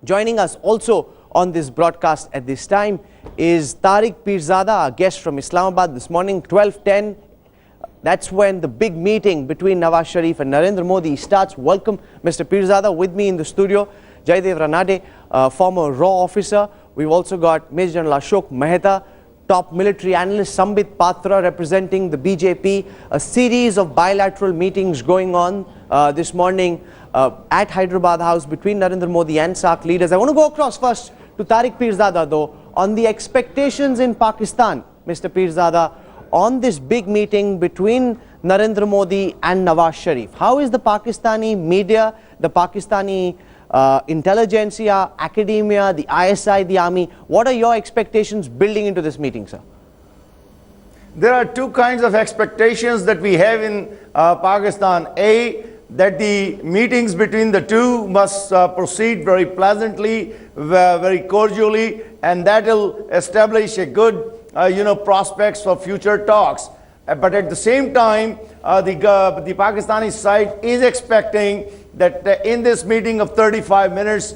Joining us also on this broadcast at this time is Tehrik-i Pirzada, our guest from Islamabad this morning, 12:10. That's when the big meeting between Nawaz Sharif and Narendra Modi starts. Welcome, Mr. Pirzada. With me in the studio, Jaidev Ranade, former RAW officer. We've also got Major General Ashok Mehta, top military analyst Sambit Patra representing the BJP. A series of bilateral meetings going on this morning at Hyderabad House between Narendra Modi and SAARC leaders. I want to go across first to Tehrik Pirzada though, on the expectations in Pakistan, Mr. Pirzada, on this big meeting between Narendra Modi and Nawaz Sharif. How is the Pakistani media, the Pakistani intelligentsia, academia, the ISI, the army, what are your expectations building into this meeting, sir? There are two kinds of expectations that we have in Pakistan. A, that the meetings between the two must proceed very pleasantly, very cordially, and that will establish a good prospects for future talks. But at the same time, the Pakistani side is expecting that in this meeting of 35 minutes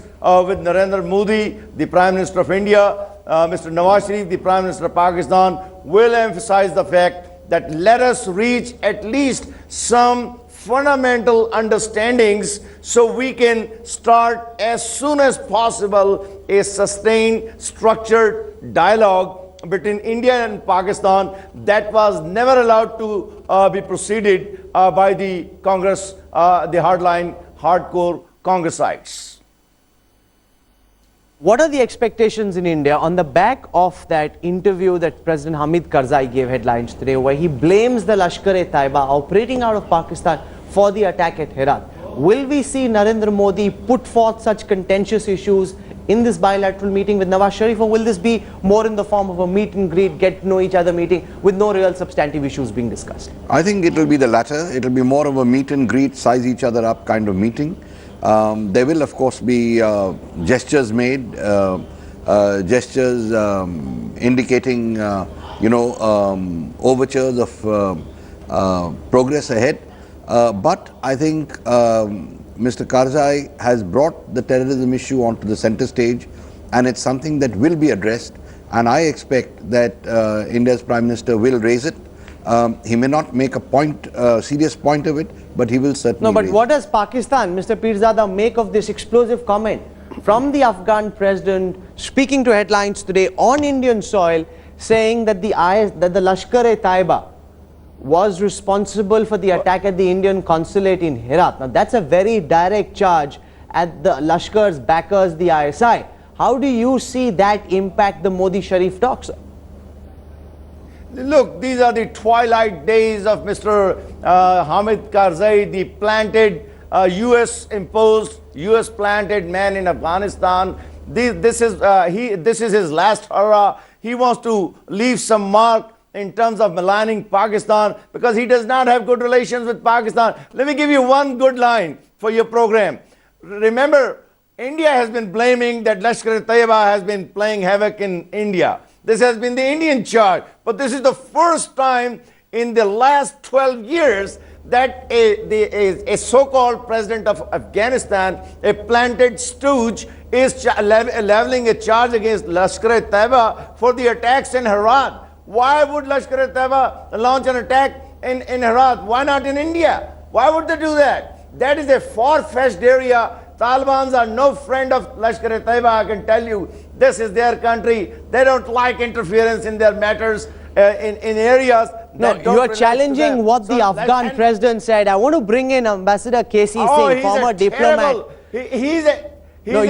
with Narendra Modi, the Prime Minister of India, Mr. Nawaz Sharif, the Prime Minister of Pakistan, will emphasize the fact that let us reach at least some fundamental understandings so we can start as soon as possible a sustained, structured dialogue between India and Pakistan that was never allowed to be proceeded by the Congress, the hardcore Congressites. What are the expectations in India on the back of that interview that President Hamid Karzai gave headlines today, where he blames the Lashkar-e-Taiba operating out of Pakistan for the attack at Herat? Will we see Narendra Modi put forth such contentious issues in this bilateral meeting with Nawaz Sharif, or will this be more in the form of a meet and greet, get to know each other meeting with no real substantive issues being discussed? I think it will be the latter. It will be more of a meet and greet, size each other up kind of meeting. There will of course be gestures made, gestures indicating overtures of progress ahead. But I think Mr. Karzai has brought the terrorism issue onto the center stage, and it's something that will be addressed, and I expect that India's Prime Minister will raise it. He may not make a serious point of it, but he will certainly No, but raise what does Pakistan, Mr. Pirzada, make of this explosive comment from the Afghan president speaking to headlines today on Indian soil, saying that the Lashkar-e-Taiba was responsible for the attack at the Indian consulate in Herat? Now that's a very direct charge at the Lashkar's backers, the ISI. How do you see that impact the Modi-Sharif talks? Look, these are the twilight days of Mr. Hamid Karzai, the planted, US-imposed, US-planted man in Afghanistan. This is his last hurrah. He wants to leave some mark in terms of maligning Pakistan because he does not have good relations with Pakistan. Let me give you one good line for your program. Remember, India has been blaming that Lashkar-e-Taiba has been playing havoc in India. This has been the Indian charge. But this is the first time in the last 12 years that a so-called president of Afghanistan, a planted stooge, is leveling a charge against Lashkar-e-Taiba for the attacks in Herat. Why would Lashkar-e-Taiba launch an attack in Herat? Why not in India? Why would they do that? That is a far-fetched area. Talibans are no friend of Lashkar-e-Taiba, I can tell you. This is their country. They don't like interference in their matters in areas. No, you are challenging what the Afghan president said. I want to bring in Ambassador K.C. Singh, former diplomat. You've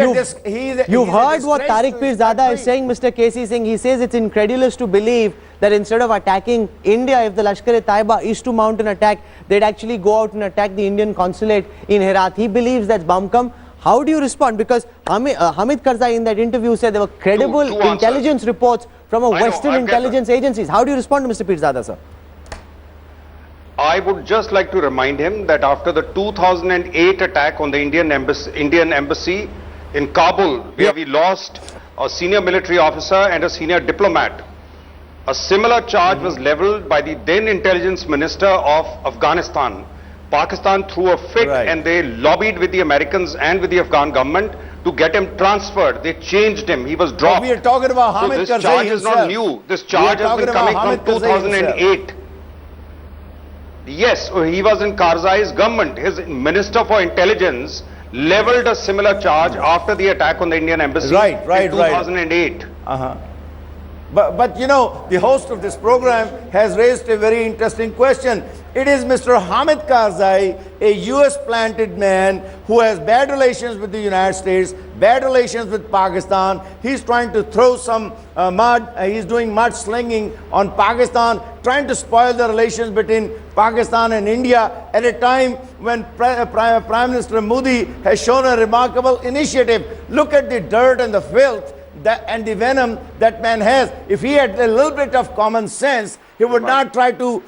heard what Tehrik Pirzada is saying, Mr. K.C. Singh. He says it's incredulous to believe that instead of attacking India, if the Lashkar-e-Taiba is to mount an attack, they'd actually go out and attack the Indian consulate in Herat. He believes that's bumkum. How do you respond? Because Hamid Karzai in that interview said there were credible intelligence reports from Western intelligence agencies. How do you respond to Mr. Pirzada, sir? I would just like to remind him that after the 2008 attack on the Indian embassy in Kabul, where we lost a senior military officer and a senior diplomat, a similar charge was leveled by the then intelligence minister of Afghanistan, Pakistan threw a fit and they lobbied with the Americans and with the Afghan government to get him transferred. They changed him. He was dropped. We are talking about Hamid Karzai himself. So this charge is not new. This charge has been coming from 2008. Yes, he was in Karzai's government. His Minister for Intelligence leveled a similar charge after the attack on the Indian embassy in 2008. But you know, the host of this program has raised a very interesting question. It is Mr. Hamid Karzai, a US planted man who has bad relations with the United States, bad relations with Pakistan. He's trying to throw some mud, he's doing mud slinging on Pakistan, trying to spoil the relations between Pakistan and India at a time when Prime Minister Modi has shown a remarkable initiative. Look at the dirt and the filth and the venom that man has. If he had a little bit of common sense, he would not try to,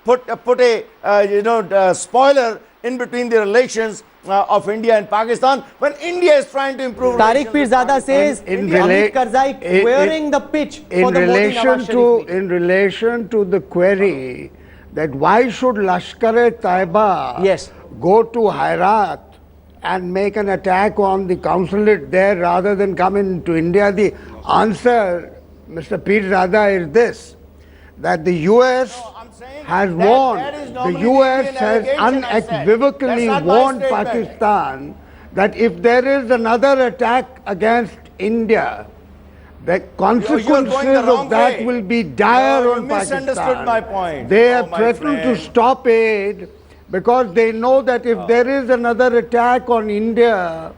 put a spoiler in between the relations of India and Pakistan when India is trying to improve. Tariq Pirzada says Hamid Karzai wearing the pitch for the Modi Nawaz Sharif meeting. In relation to the query that why should Lashkar-e-Taiba go to Herat and make an attack on the consulate there rather than come into India, the answer, Mr. Pirzada, is this, that the US has warned, the US has unequivocally warned Pakistan that if there is another attack against India, the consequences of that will be dire on Pakistan. Misunderstood my point. They have threatened to stop aid because they know that if there is another attack on India,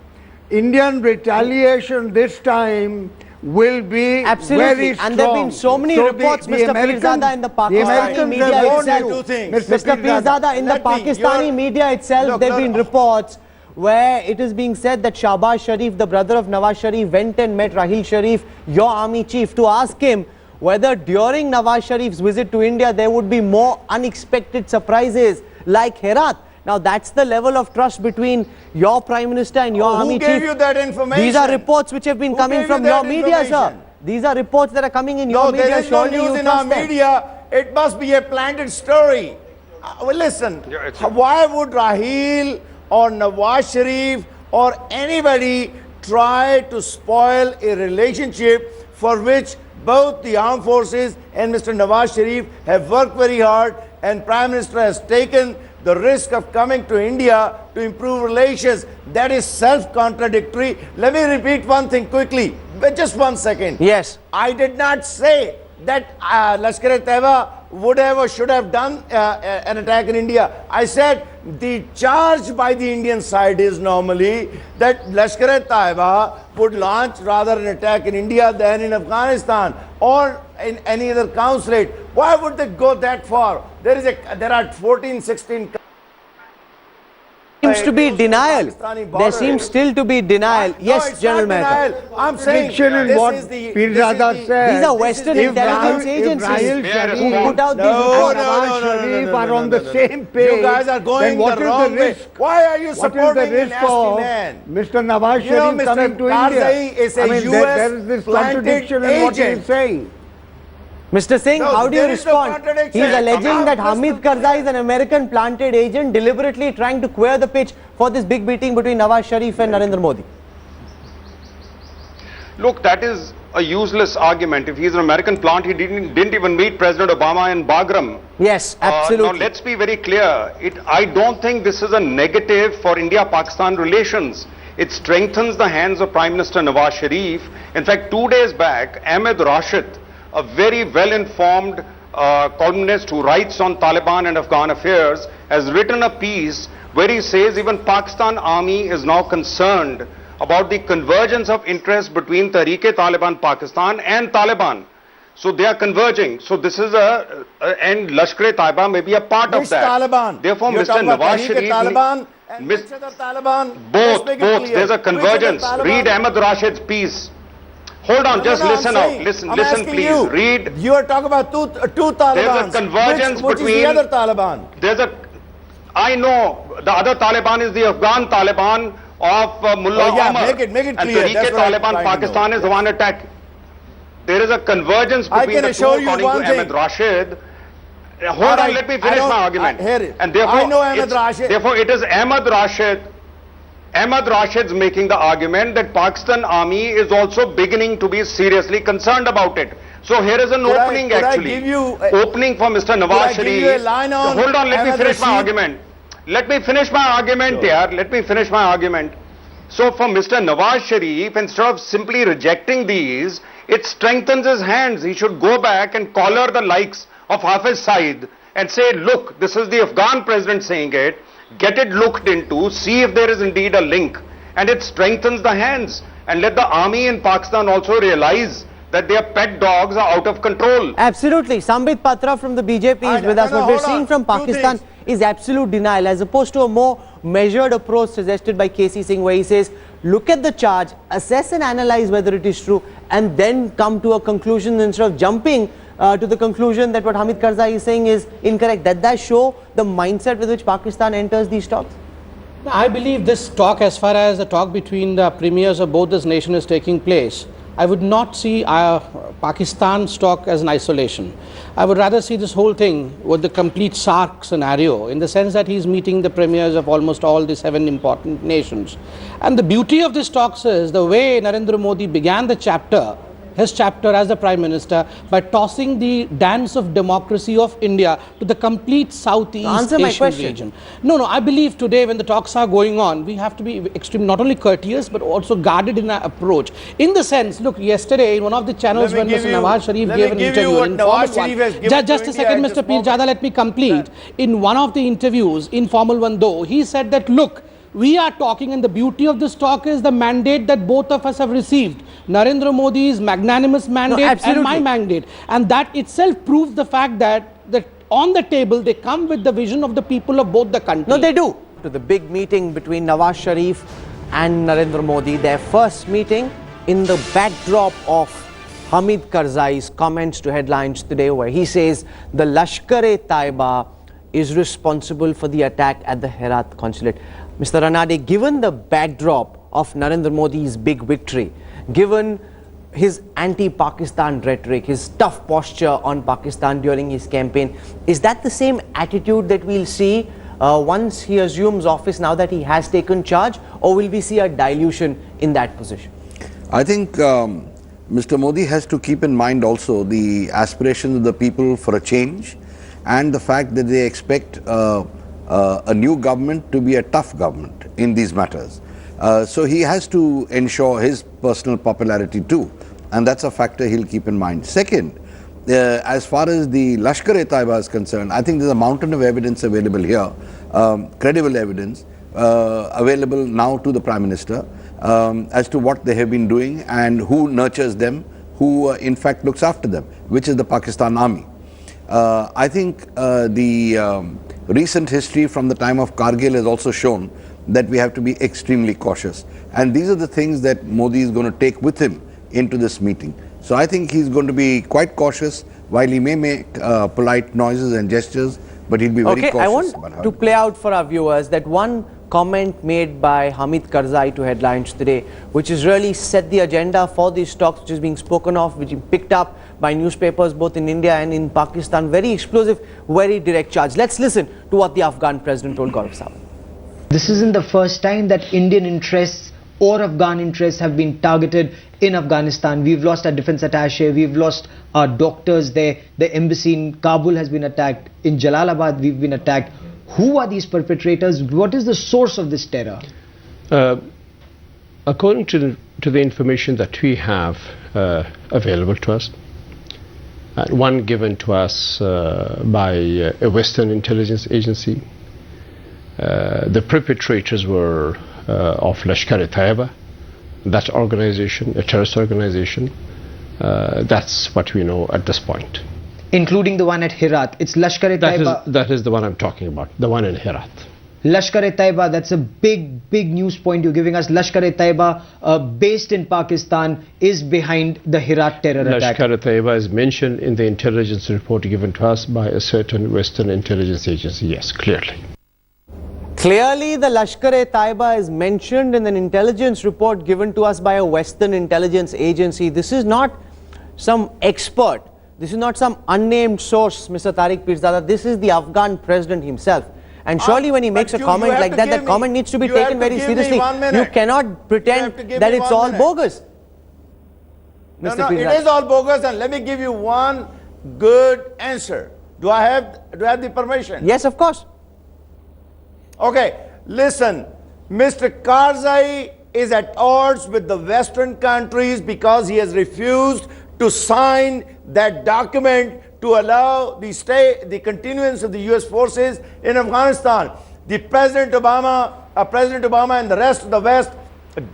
Indian retaliation this time will be very strong. And there have been so many reports, Mr. Pirzada, in the Pakistani media itself. Mr. Pirzada, in the Pakistani media itself, there have been reports where it is being said that Shahbaz Sharif, the brother of Nawaz Sharif, went and met Rahil Sharif, your army chief, to ask him whether during Nawaz Sharif's visit to India there would be more unexpected surprises like Herat. Now that's the level of trust between your Prime Minister and your army chief. Who gave you that information? These are reports which have been coming from your media, sir. These are reports that are coming in your media. There is no news in our media. It must be a planted story. Well, listen, why would Rahil or Nawaz Sharif or anybody try to spoil a relationship for which both the armed forces and Mr. Nawaz Sharif have worked very hard, and Prime Minister has taken the risk of coming to India to improve relations? That is self-contradictory. Let me repeat one thing quickly, but just 1 second. Yes. I did not say that Lashkar-e-Taiba would have or should have done an attack in India. I said the charge by the Indian side is normally that Lashkar-e-Taiba would launch rather an attack in India than in Afghanistan or in any other consulate. Why would they go that far? There are 14, 16... Seems to be denial. There seems still to be denial. Yes, General Mehta. I'm saying what Pirzada said. These are Western intelligence agencies who put out these reports. No, are on the same page. You guys are going the wrong way. Why are you supporting a nasty man? Mr. Nawaz Sharif coming to India? Karzai is a there is this contradiction in what he is saying. Mr. Singh, how do you respond? He is alleging that Hamid Karzai is an American planted agent deliberately trying to queer the pitch for this big meeting between Nawaz Sharif and Narendra Modi. Look, that is a useless argument. If he is an American plant, he didn't even meet President Obama in Bagram. Yes, absolutely. Now, let's be very clear. I don't think this is a negative for India-Pakistan relations. It strengthens the hands of Prime Minister Nawaz Sharif. In fact, 2 days back, Ahmed Rashid, a very well-informed columnist who writes on Taliban and Afghan affairs, has written a piece where he says even Pakistan army is now concerned about the convergence of interest between Tehrik-i-Taliban Pakistan and Taliban. So they are converging. So this is and Lashkar-e-Taiba may be a part of that. Taliban? Therefore, Mr. Nawaz Sharif... Taliban and Taliban? Both. There's a convergence. Read Ahmed Rashid's piece. Hold on, just listen out. Listen, please. Read. You are talking about two Talibans. There's a convergence which between... is the other Taliban? I know. The other Taliban is the Afghan Taliban of Mullah Omar. Make it clear. And Tehrik-i-Taliban Pakistan is the one attack. There is a convergence between the two, according to Ahmed Rashid. Hold on, let me finish my argument. And therefore, I know Ahmed Rashid. Therefore, it is Ahmed Rashid's making the argument that Pakistan Army is also beginning to be seriously concerned about it. So here is an opening actually. Opening for Mr. Nawaz Sharif. Hold on, let me finish my argument. Let me finish my argument here. Let me finish my argument. So for Mr. Nawaz Sharif, instead of simply rejecting these, it strengthens his hands. He should go back and collar the likes of Hafiz Saeed and say, look, this is the Afghan president saying it. Get it looked into, see if there is indeed a link. And it strengthens the hands. And let the army in Pakistan also realize that their pet dogs are out of control. Absolutely. Sambit Patra from the BJP is with us. What we're seeing from Pakistan is absolute denial, as opposed to a more measured approach suggested by KC Singh, where he says, look at the charge, assess and analyze whether it is true, and then come to a conclusion instead of jumping to the conclusion that what Hamid Karzai is saying is incorrect. Does that show the mindset with which Pakistan enters these talks? I believe this talk, as far as the talk between the premiers of both this nation is taking place, I would not see Pakistan's talk as an isolation. I would rather see this whole thing with the complete SARC scenario, in the sense that he's meeting the premiers of almost all the 7 important nations. And the beauty of this talks is the way Narendra Modi began the chapter, his chapter as the Prime Minister, by tossing the dance of democracy of India to the complete Southeast Asian region. No, I believe today when the talks are going on, we have to be extremely, not only courteous, but also guarded in our approach. In the sense, look, yesterday in one of the channels when Mr. Nawaz Sharif gave an interview, just a second, Mr. Pirzada, let me complete. In one of the interviews, informal one though, he said that, look, we are talking, and the beauty of this talk is the mandate that both of us have received. Narendra Modi's magnanimous mandate and my mandate. And that itself proves the fact that on the table they come with the vision of the people of both the countries. No, they do. To the big meeting between Nawaz Sharif and Narendra Modi, their first meeting in the backdrop of Hamid Karzai's comments to headlines today, where he says the Lashkar-e-Taiba is responsible for the attack at the Herat consulate. Mr. Ranade, given the backdrop of Narendra Modi's big victory, given his anti-Pakistan rhetoric, his tough posture on Pakistan during his campaign, is that the same attitude that we'll see once he assumes office, now that he has taken charge, or will we see a dilution in that position? I think Mr. Modi has to keep in mind also the aspirations of the people for a change, and the fact that they expect a new government to be a tough government in these matters. So he has to ensure his personal popularity too, and that's a factor he'll keep in mind. Second, as far as the Lashkar-e-Taiba is concerned, I think there's a mountain of evidence available here, credible evidence available now to the Prime Minister as to what they have been doing and who nurtures them, who in fact looks after them, which is the Pakistan Army. I think the recent history from the time of Kargil has also shown that we have to be extremely cautious. And these are the things that Modi is going to take with him into this meeting. So I think he's going to be quite cautious, while he may make polite noises and gestures, but he'll be very cautious. I want to play out for our viewers that one comment made by Hamid Karzai to headlines today, which has really set the agenda for these talks, which is being spoken of, which is picked up by newspapers both in India and in Pakistan. Very explosive, very direct charge. Let's listen to what the Afghan president told Gaurav Sawant. This isn't the first time that Indian interests or Afghan interests have been targeted in Afghanistan. We've lost our defense attaché, we've lost our doctors there, the embassy in Kabul has been attacked, in Jalalabad we've been attacked. Who are these perpetrators? What is the source of this terror? According to the information that we have available to us, one given to us by a Western intelligence agency, the perpetrators were of Lashkar-e-Taiba, that organization, a terrorist organization. That's what we know at this point. Including the one at Herat. It's Lashkar-e-Taiba. That is the one I'm talking about, the one in Herat. Lashkar-e-Taiba, that's a big news point you're giving us. Lashkar-e-Taiba, based in Pakistan, is behind the Herat terror attack. Lashkar-e-Taiba is mentioned in the intelligence report given to us by a certain Western intelligence agency, yes, clearly. Clearly, the Lashkar-e-Taiba is mentioned in an intelligence report given to us by a Western intelligence agency. This is not some expert. This is not some unnamed source, Mr. Tariq Pirzada. This is the Afghan president himself. And surely when he makes a comment like that, that comment needs to be taken very seriously. You cannot pretend that it's all bogus. No, no, it is all bogus, and let me give you one good answer. Do I have the permission? Yes, of course. Okay, listen. Mr. Karzai is at odds with the Western countries because he has refused to sign that document to allow the continuance of the US forces in Afghanistan. President Obama and the rest of the West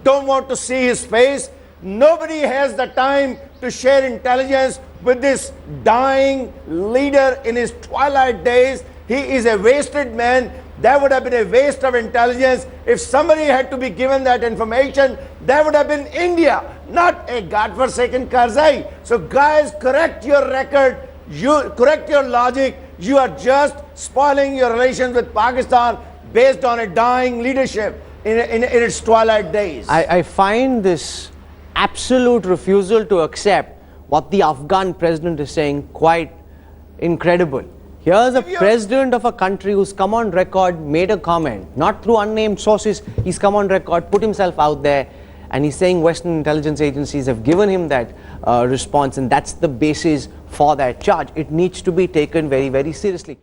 don't want to see his face. Nobody has the time to share intelligence with this dying leader in his twilight days. He is a wasted man. That would have been a waste of intelligence. If somebody had to be given that information, that would have been India, not a godforsaken Karzai. So guys, correct your record, correct your logic. You are just spoiling your relations with Pakistan based on a dying leadership in its twilight days. I find this absolute refusal to accept what the Afghan president is saying quite incredible. Here's a president of a country who's come on record, made a comment, not through unnamed sources. He's come on record, put himself out there, and he's saying Western intelligence agencies have given him that response, and that's the basis for that charge. It needs to be taken very, very seriously.